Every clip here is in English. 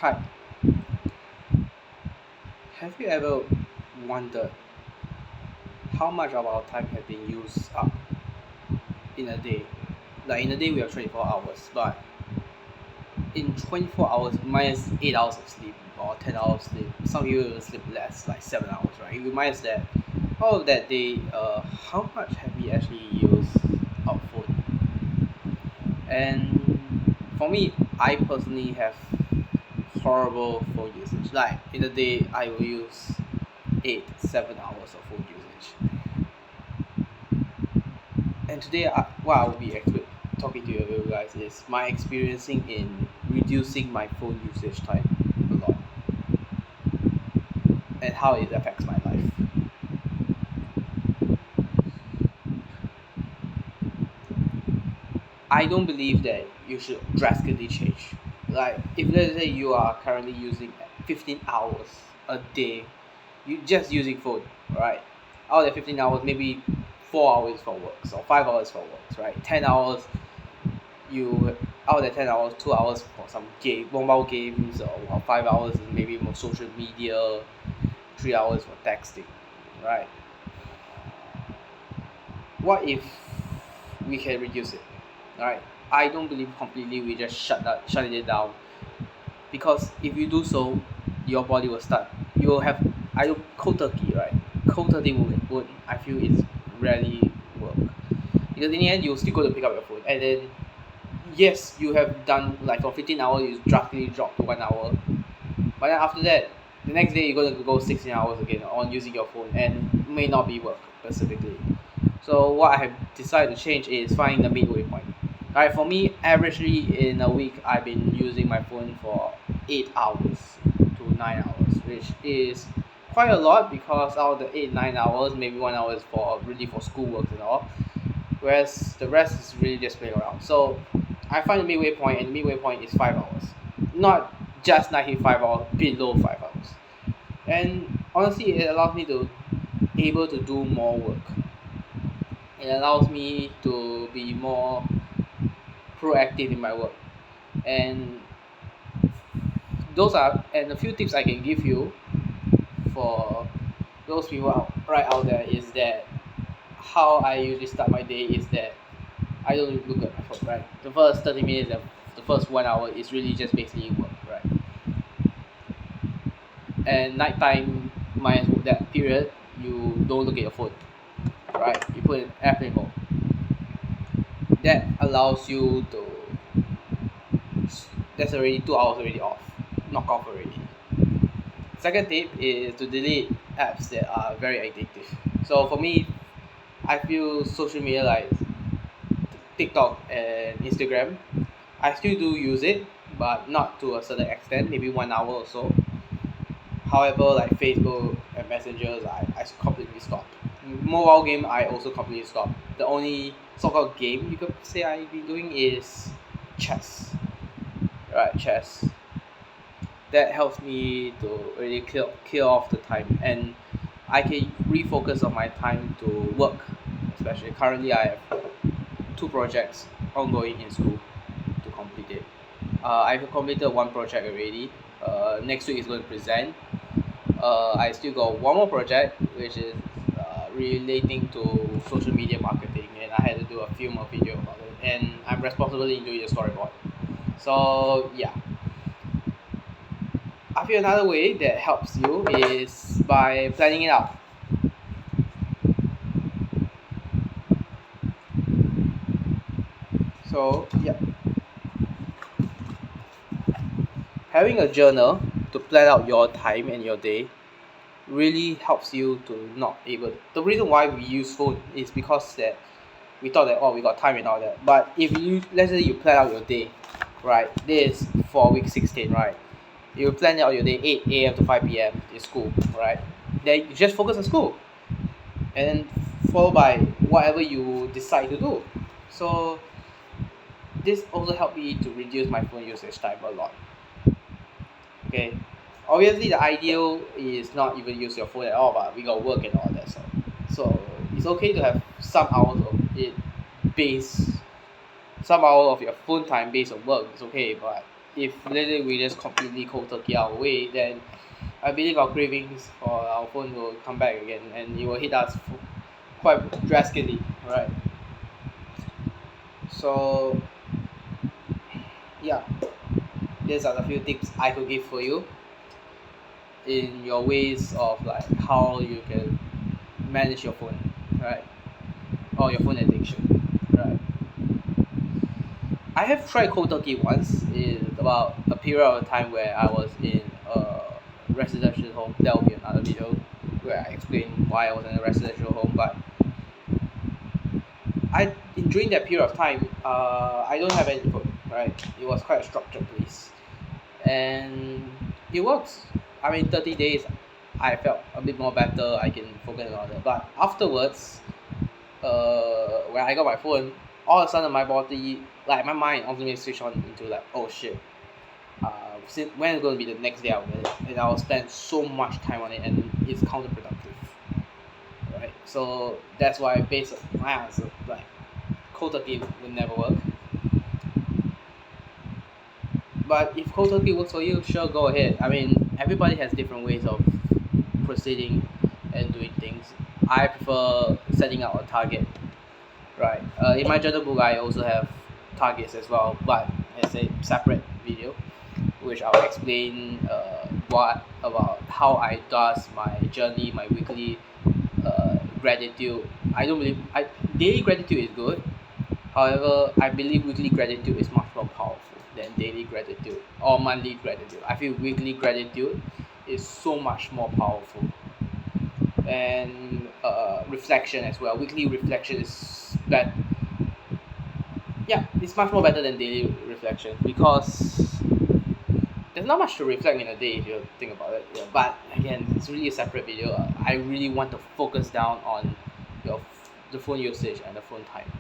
Hi, have you ever wondered how much of our time has been used up in a day? Like in a day, we have 24 hours, but in 24 hours, minus 8 hours of sleep or 10 hours sleep, some people even sleep less, like 7 hours, right? It reminds that all of that day, how much have we actually used our phone? And for me, I personally have horrible phone usage. Like in a day, I will use 8, 7 hours of phone usage. And today, what I will be talking to you guys is my experiencing in reducing my phone usage time a lot and how it affects my life. I don't believe that you should drastically change. Like if let's say you are currently using 15 hours a day, you just using phone, right? Out of the 15 hours, maybe 4 hours for works or 5 hours for works, right? 10 hours you out of the 10 hours, 2 hours for some mobile games, or 5 hours is maybe more social media, 3 hours for texting, right? What if we can reduce it? Right? I don't believe completely we just shut it down, because if you do so, your body will start. You will have cold turkey, right? Cold turkey would I feel is rarely work, because in the end you still go to pick up your phone, and then yes, you have done like for 15 hours you drastically drop to 1 hour, but then after that, the next day you're going to go 16 hours again on using your phone and may not be work specifically. So what I have decided to change is find the midway point. Alright, for me, averagely in a week, I've been using my phone for 8 hours to 9 hours, which is quite a lot, because out of the 8 9 hours, maybe 1 hour is for really for schoolwork and all, whereas the rest is really just playing around. So I find the midway point, and the midway point is 5 hours, not just 95 hours, below 5 hours. And honestly, it allows me to able to do more work. It allows me to be more proactive in my work. And those are and a few tips I can give you for those people right out there is that how I usually start my day is that I don't look at my phone, right? The first 30 minutes of the first 1 hour is really just basically work, right? And nighttime minus that period, you don't look at your phone, right? You put it in airplane mode. That allows you to that's already 2 hours already off, knock off already. Second tip is to delete apps that are very addictive. So for me, I feel social media like TikTok and Instagram, I still do use it, but not to a certain extent, maybe 1 hour or so. However, like Facebook and messengers, I completely stop. Mobile game, I also completely stop. The only so-called game you could say I've been doing is chess. Right, chess. That helps me to really kill off the time, and I can refocus on my time to work. Especially currently, I have two projects ongoing in school to complete it. I've completed one project already. Next week is going to present. I still got one more project, which is relating to social media marketing, and I had to do a film or video about it, and I'm responsible in doing the storyboard. So yeah, I feel another way that helps you is by planning it out. So yeah, having a journal to plan out your time and your day really helps you to not able. The reason why we use phone is because that we thought that we got time and all that. But if you let's say you plan out your day, right? This for week 16, right? You plan out your day 8 a.m. to 5 p.m. in school, right? Then you just focus on school, and followed by whatever you decide to do. So this also helped me to reduce my phone usage time a lot. Okay, obviously the ideal is not even use your phone at all, but we got work and all that. So it's okay to have some hours of it based some hour of your phone time based on work. It's okay, but if literally we just completely cold turkey our way, then I believe our cravings for our phone will come back again, and it will hit us quite drastically, right? So yeah, these are the few tips I could give for you in your ways of like how you can manage your phone, right? Or your phone addiction, right? I have tried cold turkey once in about a period of time where I was in a residential home. That will be another video where I explain why I was in a residential home. But during that period of time, I don't have any phone, right? It was quite a structured place, and it works. I mean, 30 days, I felt a bit more better. I can focus on it. But afterwards, when I got my phone, all of a sudden my body, like my mind, ultimately switched on into like, oh shit, when is going to be the next day I'll get it, and I'll spend so much time on it, and it's counterproductive, right? So that's why, based on my answer, like cold turkey will never work. But if cold turkey works for you, sure, go ahead. I mean, everybody has different ways of proceeding and doing things. I prefer setting out a target, right? In my journal book, I also have targets as well, but it's a separate video, which I'll explain what about how I does my journey, my weekly gratitude. I don't believe daily gratitude is good. However, I believe weekly gratitude is much more powerful than daily gratitude or monthly gratitude. I feel weekly gratitude is so much more powerful, and reflection as well. Weekly reflection is that, yeah, it's much more better than daily reflection because there's not much to reflect in a day if you think about it. Yeah, but again, it's really a separate video. I really want to focus down on the phone usage and the phone time.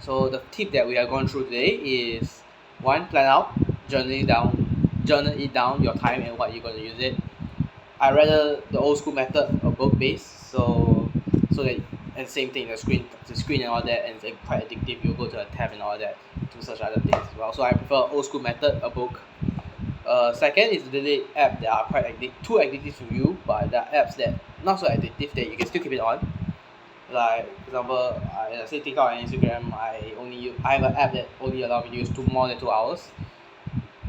So the tip that we are going through today is one, plan out, journal it down your time and what you're going to use it. I rather the old school method of book based, so that, and same thing, the screen and all that, and it's quite addictive. You go to a tab and all that to search other things as well. So I prefer old school method, a book. Second is the delete app that are quite too addictive to you, but there are apps that not so addictive that you can still keep it on. Like for example, I say TikTok and Instagram. I have an app that only allow me to use more than 2 hours,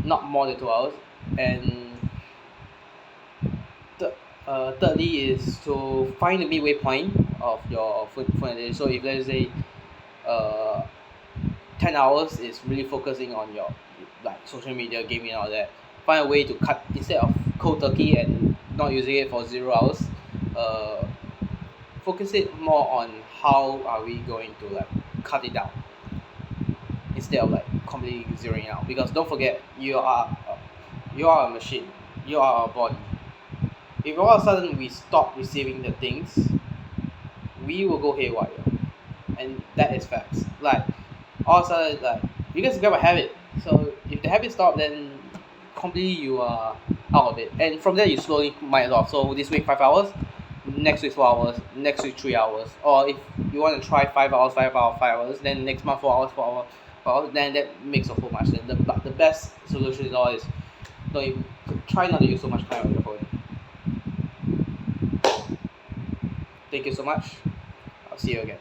not more than 2 hours, and thirdly is to find the midway point of your phone day. So if let's say uh, 10 hours is really focusing on your like social media, gaming and all that, find a way to cut instead of cold turkey and not using it for 0 hours. uh, Focus it more on how are we going to like cut it down instead of like completely zeroing out, because don't forget, you are a machine, you are a body. If all of a sudden we stop receiving the things, we will go haywire, and that is facts. Like all of a sudden, like you guys grab a habit. So if the habit stop, then completely you are out of it, and from there you slowly mind off. So this week 5 hours, next week 4 hours, next week 3 hours, or if you want to try 5 hours, 5 hours, 5 hours, then next month 4 hours, 4 hours, 4 hours, then that makes a whole much sense. The best solution is always don't you try not to use so much time on your phone. Thank you so much. I'll see you again.